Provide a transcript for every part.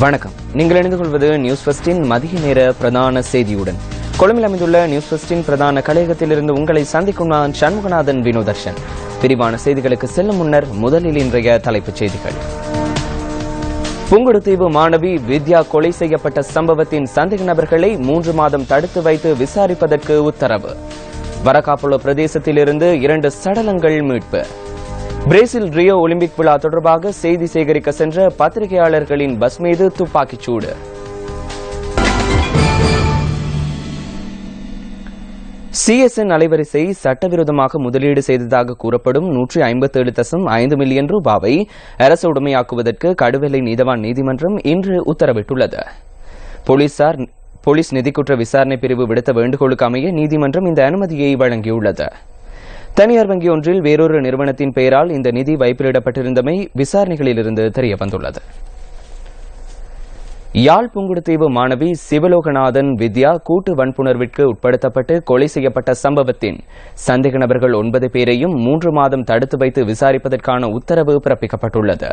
வணக்கம். நீங்கள் இணைந்து கொள்வது நியூஸ் ஃபர்ஸ்டின் மதிய நேர பிரதான செய்தியுடன். கொழும்பில் அமைந்துள்ள நியூஸ் ஃபர்ஸ்டின் பிரதான கலையகத்திலிருந்து உங்களை சந்திக்கும் நான் சண்முகநாதன் வினோதர்ஷன். விரிவான செய்திகளுக்கு செல்லும் முன்னர் முதலில் இன்றைய தலைப்புச் செய்திகள். புங்குடுதீவு மாணவி வித்யா கொலை செய்யப்பட்ட சம்பவத்தின் சந்தேக நபர்களை 3 மாதம் தடுத்து வைத்து விசாரிப்பதற்கு உத்தரவு. வரகாப்புள பிரதேசத்திலிருந்து 2 சடலங்கள் மீட்பு. பிரேசில் ரியோ ஒலிம்பிக் விழா தொடர்பாக செய்தி சேகரிக்க சென்ற பத்திரிகையாளர்களின் பஸ் மீது துப்பாக்கிச் சூடு. சிஎஸ்என் அலைவரிசை சட்டவிரோதமாக முதலீடு செய்ததாக கூறப்படும் 157.5 மில்லியன் ரூபாவை அரசு உடைமையாக்குவதற்கு கடுவெல்லை நீதவான் நீதிமன்றம் இன்று உத்தரவிட்டுள்ளது. போலீஸ் நிதிக்குற்ற விசாரணை பிரிவு விடுத்த வேண்டுகோளுக்கு அமைய நீதிமன்றம் இந்த அனுமதியை வழங்கியுள்ளது. தனியார் வங்கி ஒன்றில் வேறொரு நிறுவனத்தின் பெயரால் இந்த நிதி வைப்பிலிடப்பட்டிருந்தமை விசாரணைகளிலிருந்து தெரியவந்துள்ளது. யாழ் புங்குடுதீவு மாணவி சிவலோகநாதன் வித்யா கூட்டு வன்புணர்விற்கு உட்படுத்தப்பட்டு கொலை செய்யப்பட்ட சம்பவத்தின் சந்தேக நபர்கள் 9 பேரையும் 3 மாதம் தடுத்து வைத்து விசாரிப்பதற்கான உத்தரவு பிறப்பிக்கப்பட்டுள்ளது.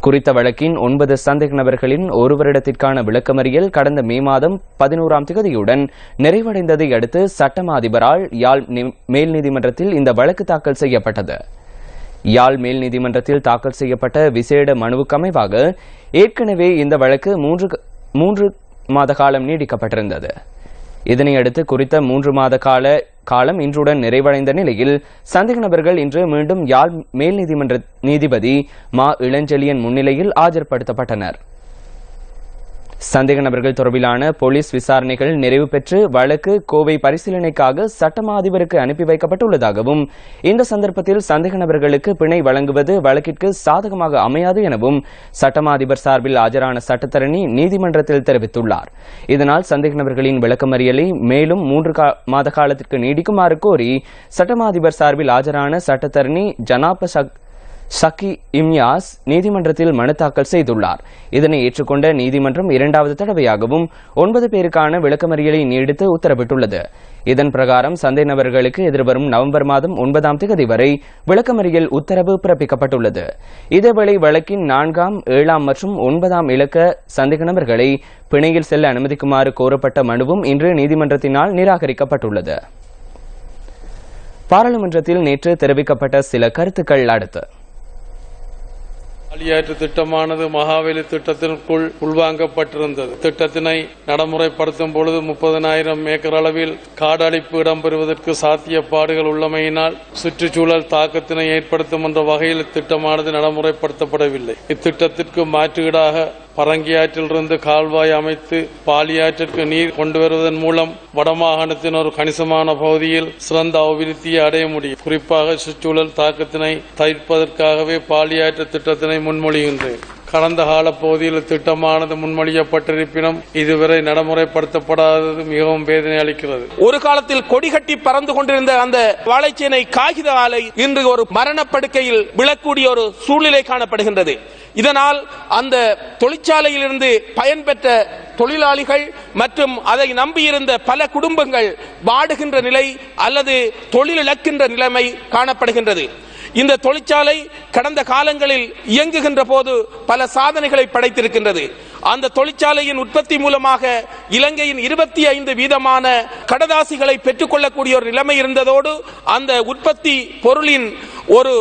குறித்த வழக்கின் 9 சந்தேக நபர்களின் ஒரு வருடத்திற்கான விளக்கமறியல் கடந்த மே மாதம் 11ஆம் தேதியுடன் நிறைவடைந்ததை அடுத்து சட்டமா அதிபரால் யாழ் மேல் நீதிமன்றத்தில் இந்த வழக்கு தாக்கல் செய்யப்பட்டது. யாழ் மேல் நீதிமன்றத்தில் தாக்கல் செய்யப்பட்ட விசேட மனுவுக்கு அமைவாக ஏற்கனவே இந்த வழக்கு 3 மாத காலம் நீடிக்கப்பட்டிருந்தது. இதனையடுத்து குறித்த 3 மாத காலம் இன்றுடன் நிறைவடைந்த நிலையில் சந்தேக நபர்கள் இன்று மீண்டும் யாழ் மேல் நீதிமன்ற நீதிபதி மா இளஞ்செழியன் முன்னிலையில் ஆஜர்படுத்தப்பட்டனர். சந்தேக நபர்கள் தொடர்பிலான போலீஸ் விசாரணைகள் நிறைவு பெற்று வழக்கு கோவை பரிசீலனைக்காக சட்டமா அதிபருக்கு அனுப்பி வைக்கப்பட்டுள்ளதாகவும் இந்த சந்தர்ப்பத்தில் சந்தேக நபர்களுக்கு பிணை வழங்குவது வழக்கிற்கு சாதகமாக அமையாது எனவும் சட்டமா அதிபர் சார்பில் ஆஜரான சட்டத்தரணி நீதிமன்றத்தில் தெரிவித்துள்ளார். இதனால் சந்தேக நபர்களின் விளக்கமறியலை மேலும் 3 மாத காலத்திற்கு நீடிக்குமாறு கோரி சட்டமா அதிபர் சார்பில் ஆஜரான சட்டத்தரணி ஜனாப ஷக்கி இம்யாஸ் நீதிமன்றத்தில் மனு தாக்கல் செய்துள்ளார். இதனை ஏற்றுக்கொண்ட நீதிமன்றம் 2வது தடவையாகவும் 9 பேருக்கான விளக்கமறியலை நீடித்து உத்தரவிட்டுள்ளது. இதன் பிரகாரம் சந்தேக நபர்களுக்கு எதிர்வரும் நவம்பர் மாதம் 9ஆம் தேதி வரை விளக்கமறியல் உத்தரவு பிறப்பிக்கப்பட்டுள்ளது. இதேவேளை வழக்கின் 4ஆம் 7ஆம் மற்றும் 9ஆம் இலக்க சந்தேக நபர்களை பிணையில் செல்ல அனுமதிக்குமாறு கோரப்பட்ட மனுவும் இன்று நீதிமன்றத்தினால் நிராகரிக்கப்பட்டுள்ளது. பாராளுமன்றத்தில் நேற்று தெரிவிக்கப்பட்ட சில கருத்துக்கள் அடுத்து. காலியாற்று திட்டமானது மகாவெளி திட்டத்திற்குள் உள்வாங்கப்பட்டிருந்தது. திட்டத்தினை நடைமுறைப்படுத்தும் பொழுது 30,000 ஏக்கர் அளவில் காடழிப்பு இடம்பெறுவதற்கு சாத்தியப்பாடுகள் உள்ளமையினால் சுற்றுச்சூழல் தாக்கத்தினை ஏற்படுத்தும் என்ற வகையில் இத்திட்டமானது நடைமுறைப்படுத்தப்படவில்லை. இத்திட்டத்திற்கு மாற்றீடாக பரங்கியாற்றிலிருந்து கால்வாய் அமைத்து பாலியாற்றிற்கு நீர் கொண்டு வருவதன் மூலம் வடமாகாணத்தின் ஒரு கணிசமான பகுதியில் சிறந்த அபிவிருத்தியை அடைய முடியும். குறிப்பாக சுற்றுச்சூழல் தாக்கத்தினை தவிர்ப்பதற்காகவே பாலியாற்று திட்டத்தினை முன்மொழிகின்றேன். கடந்த கால பகுதியில் திட்டமானது முன்மொழியப்பட்டிருப்பினும் இதுவரை நடைமுறைப்படுத்தப்படாதது மிகவும் வேதனை அளிக்கிறது. ஒரு காலத்தில் கொடிகட்டி பறந்து கொண்டிருந்த அந்த வாழைச்சேனை காகித ஆலை இன்று ஒரு மரணப்படுக்கையில் விழக்கூடிய ஒரு சூழ்நிலை காணப்படுகின்றது. இதனால் அந்த தொழிற்சாலையிலிருந்து பயன்பெற்ற தொழிலாளிகள் மற்றும் அதை நம்பியிருந்த பல குடும்பங்கள் வாடுகின்ற நிலை அல்லது தொழில் இழக்கின்ற நிலைமை காணப்படுகின்றது. இந்த தொழிற்சாலை கடந்த காலங்களில் இயங்குகின்ற போது பல சாதனைகளை படைத்திருக்கின்றது. அந்த தொழிற்சாலையின் உற்பத்தி மூலமாக இலங்கையின் 25% கடதாசிகளை பெற்றுக்கொள்ளக்கூடிய ஒரு நிலைமை இருந்ததோடு அந்த உற்பத்தி பொருளின் ஒரு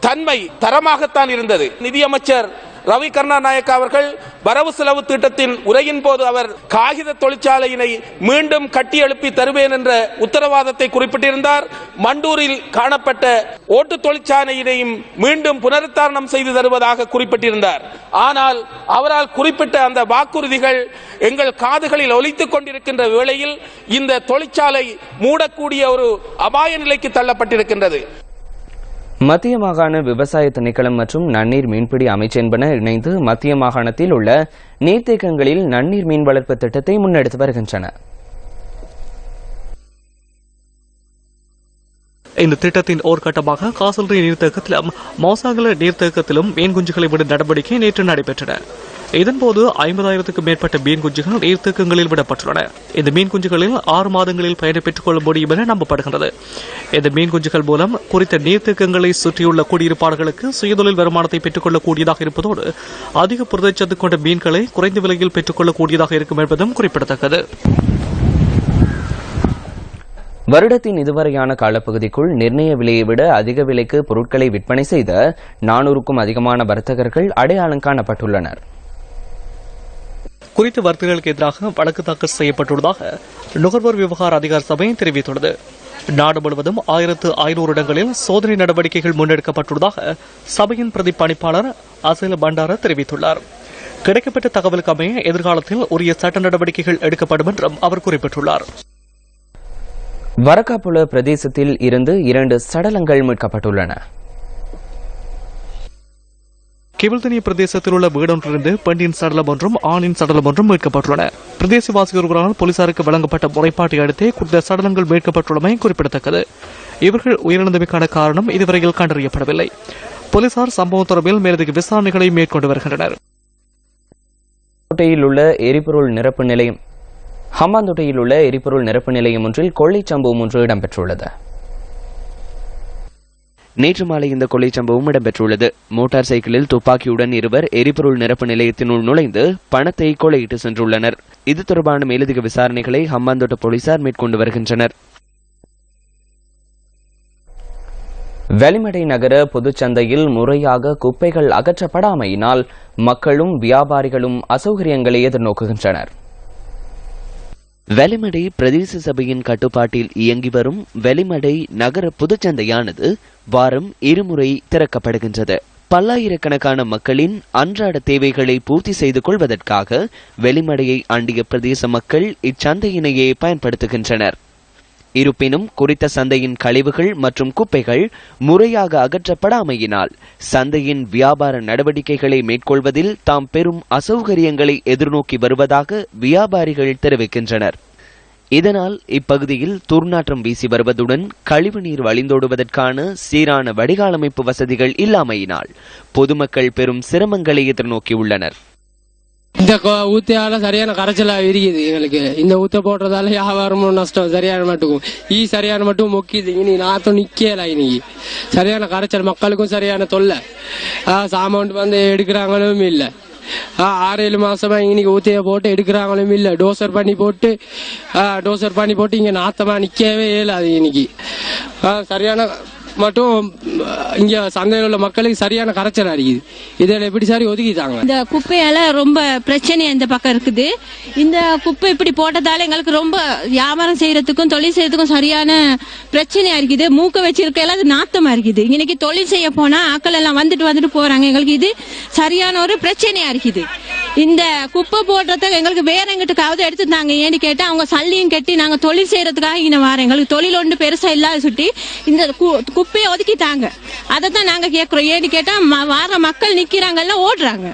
தன்மை தரமாகத்தான் இருந்தது. நிதியமைச்சர் ரவி கருணாநாயக்க அவர்கள் வரவு செலவு திட்டத்தின் உரையின் போது அவர் காகித தொழிற்சாலையினை மீண்டும் கட்டியெழுப்பி தருவேன் என்ற உத்தரவாதத்தை குறிப்பிட்டிருந்தார். மண்டூரில் காணப்பட்ட ஓட்டு தொழிற்சாலையினையும் மீண்டும் புனருத்தாரணம் செய்து தருவதாக குறிப்பிட்டிருந்தார். ஆனால் அவரால் குறிப்பிட்ட அந்த வாக்குறுதிகள் எங்கள் காதுகளில் ஒலித்துக் கொண்டிருக்கின்ற வேளையில் இந்த தொழிற்சாலை மூடக்கூடிய ஒரு அபாய நிலைக்கு தள்ளப்பட்டிருக்கின்றது. மத்திய மாகாண விவசாய திணைக்களம் மற்றும் நன்னீர் மீன்பிடி அமைச்சு என்பன இணைந்து மத்திய மாகாணத்தில் உள்ள நீர்த்தேக்கங்களில் நன்னீர் மீன் வளர்ப்பு திட்டத்தை முன்னெடுத்து வருகின்றன. இந்த திட்டத்தின் ஓர்கட்டமாக காசல்ரி நீர்த்தேக்கத்திலும் மோசாகல நீர்த்தேக்கத்திலும் மீன் குஞ்சுகளை விடும் நடவடிக்கை நேற்று நடைபெற்றன. இதன்போது 50,000க்கும் மேற்பட்ட மீன் குஞ்சுகள் நீர்த்தேக்கங்களில் விடப்பட்டுள்ளன. இந்த மீன் குஞ்சுகளில் 6 மாதங்களில் பயனை பெற்றுக் கொள்ள முடியும் என நம்பப்படுகிறது. இந்த மீன் குஞ்சுகள் மூலம் குறித்த நீர்த்தேக்கங்களை சுற்றியுள்ள குடியிருப்பாளர்களுக்கு சுயதொழில் வருமானத்தை பெற்றுக் கொள்ளக்கூடியதாக இருப்பதோடு அதிக புரதச்சத்து கொண்ட மீன்களை குறைந்த விலையில் பெற்றுக் கொள்ளக்கூடியதாக இருக்கும் என்பதும் குறிப்பிடத்தக்கது. வருடத்தின் இதுவரையான காலப்பகுதிக்குள் நிர்ணய விலையை விட அதிக விலைக்கு பொருட்களை விற்பனை செய்த 400க்கும் அதிகமான வர்த்தகர்கள் அடையாளம் காணப்பட்டுள்ளனர். குறித்த வர்த்தகர்களுக்கு எதிராக வழக்கு தாக்கல் செய்யப்பட்டுள்ளதாக நுகர்வோர் விவகார அதிகார சபை தெரிவித்துள்ளது. நாடு முழுவதும் 1500 இடங்களில் சோதனை நடவடிக்கைகள் முன்னெடுக்கப்பட்டுள்ளதாக சபையின் பிரதி பணிப்பாளர் அசேல பண்டார தெரிவித்துள்ளார். கிடைக்கப்பட்ட தகவலுக்கு அமைய எதிர்காலத்தில் உரிய சட்ட நடவடிக்கைகள் எடுக்கப்படும் என்றும் அவர் குறிப்பிட்டுள்ளார். வரக்காப்புல பிரதேசத்தில் இருந்து 2 சடலங்கள் மீட்கப்பட்டுள்ளன. கிவல்தனிய பிரதேசத்தில் உள்ள வீடொன்றிலிருந்து பெண்ணின் சடலம் ஒன்றும் ஆணின் சடலம் ஒன்றும் மீட்கப்பட்டுள்ளன. பிரதேசவாசி ஒருவரால் போலீசாருக்கு வழங்கப்பட்ட முறைப்பாட்டை அடுத்தே குறித்த சடலங்கள் மீட்கப்பட்டுள்ளமை குறிப்பிடத்தக்கது. இவர்கள் உயிரிழந்தமைக்கான காரணம் இதுவரையில் கண்டறியப்படவில்லை. போலீசார் சம்பவம் தொடர்பில் மேலதிக விசாரணைகளை மேற்கொண்டு வருகின்றனர். ஹம்பாந்தோட்டையில் உள்ள எரிபொருள் நிரப்பு நிலையம் ஒன்றில் கொள்ளை சம்பவம் ஒன்று இடம்பெற்றுள்ளது. நேற்று மாலை இந்த கொள்ளை சம்பவம் இடம்பெற்றுள்ளது. மோட்டார் சைக்கிளில் துப்பாக்கியுடன் இருவர் எரிபொருள் நிரப்பு நிலையத்தினுள் நுழைந்து பணத்தை கொள்ளையிட்டு சென்றுள்ளனர். இது தொடர்பான மேலதிக விசாரணைகளை ஹம்பாந்தோட்ட போலீசார் மேற்கொண்டு வருகின்றனர். வெலிமடை நகர பொதுச்சந்தையில் முறையாக குப்பைகள் அகற்றப்படாமையினால் மக்களும் வியாபாரிகளும் அசௌகரியங்களை எதிர்நோக்குகின்றனர். வெலிமடை பிரதேச சபையின் கட்டுப்பாட்டில் இயங்கி வரும் வெலிமடை நகர பொதுச்சந்தையானது வாரம் 2 முறை திறக்கப்படுகின்றது. பல்லாயிரக்கணக்கான மக்களின் அன்றாட தேவைகளை பூர்த்தி செய்து கொள்வதற்காக வெலிமடையை அண்டிய பிரதேச மக்கள் இச்சந்தையினையே பயன்படுத்துகின்றனர். இருப்பினும் குறித்த சந்தையின் கழிவுகள் மற்றும் குப்பைகள் முறையாக அகற்றப்படாமையினால் சந்தையின் வியாபார நடவடிக்கைகளை மேற்கொள்வதில் தாம் பெரும் அசௌகரியங்களை எதிர்நோக்கி வருவதாக வியாபாரிகள் தெரிவிக்கின்றனர். இதனால் இப்பகுதியில் துர்நாற்றம் வீசி வருவதுடன் கழிவுநீர் வழிந்தோடுவதற்கான சீரான வடிகாலமைப்பு வசதிகள் இல்லாமையினால் பொதுமக்கள் பெரும் சிரமங்களை எதிர்நோக்கியுள்ளனர். இந்த ஊத்தையால சரியான கரைச்சலா இருக்குது. எங்களுக்கு இந்த ஊத்த போடுறதால வியாபாரமும் நஷ்டம் சரியான மட்டும் சரியான மட்டும் மொக்கிது. இனி நாத்தம் நிக்கல. இன்னைக்கு சரியான கரைச்சல், மக்களுக்கும் சரியான தொல்லை. சாமான் வந்து எடுக்கிறாங்களும் இல்லை. 6-7 மாசமா இன்னைக்கு ஊத்தைய போட்டு எடுக்கிறாங்களும் இல்லை. டோசர் பண்ணி போட்டு இங்க நாத்தமா நிக்கவே இயலாது. இன்னைக்கு சரியான மட்டும் இங்க சந்தையில் உள்ள மக்களுக்கு சரியான கரைச்சல் அடிக்குது. இதில் எப்படி சாரி ஒதுக்கிட்டாங்க. இந்த குப்பையால ரொம்ப பிரச்சனை இந்த பக்கம் இருக்குது. இந்த குப்பை இப்படி போட்டதால எங்களுக்கு ரொம்ப வியாபாரம் செய்யறதுக்கும் தொழில் செய்யறதுக்கும் சரியான பிரச்சனையா இருக்குது. மூக்க வச்சிருக்க அது நாத்தமா இருக்குது. இன்னைக்கு தொழில் செய்ய போனா ஆக்கள் எல்லாம் வந்துட்டு போறாங்க. எங்களுக்கு இது சரியான ஒரு பிரச்சனையா இருக்குது. இந்த குப்பை போடுறத எங்களுக்கு வேற எங்கிட்டுக்காவது எடுத்துட்டாங்க. ஏன்னு கேட்டா அவங்க சல்லியும் கட்டி நாங்க தொழில் செய்யறதுக்காக இங்க வரோம். எங்களுக்கு தொழில் ஒன்று பெருசா இல்லாத சுட்டி இந்த குப்பையை ஒதுக்கிட்டாங்க. அதைத்தான் நாங்க கேட்கிறோம். ஏன்னு கேட்டா வார மக்கள் நிக்கிறாங்கல்ல, ஓடுறாங்க.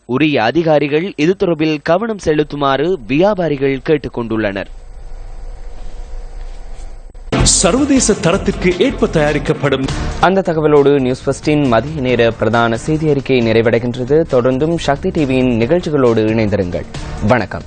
உரிய அதிகாரிகள் இது தொடர்பில் கவனம் செலுத்துமாறு வியாபாரிகள் கேட்டுக் கொண்டுள்ளனர். சர்வதேச தரத்திற்கு ஏற்ப தயாரிக்கப்படும் அந்த தகவலோடு நியூஸ் ஃபர்ஸ்டின் மதிய நேர பிரதான செய்தி அறிக்கை நிறைவடைகின்றது. தொடர்ந்தும் சக்தி டிவியின் நிகழ்ச்சிகளோடு இணைந்திருங்கள். வணக்கம்.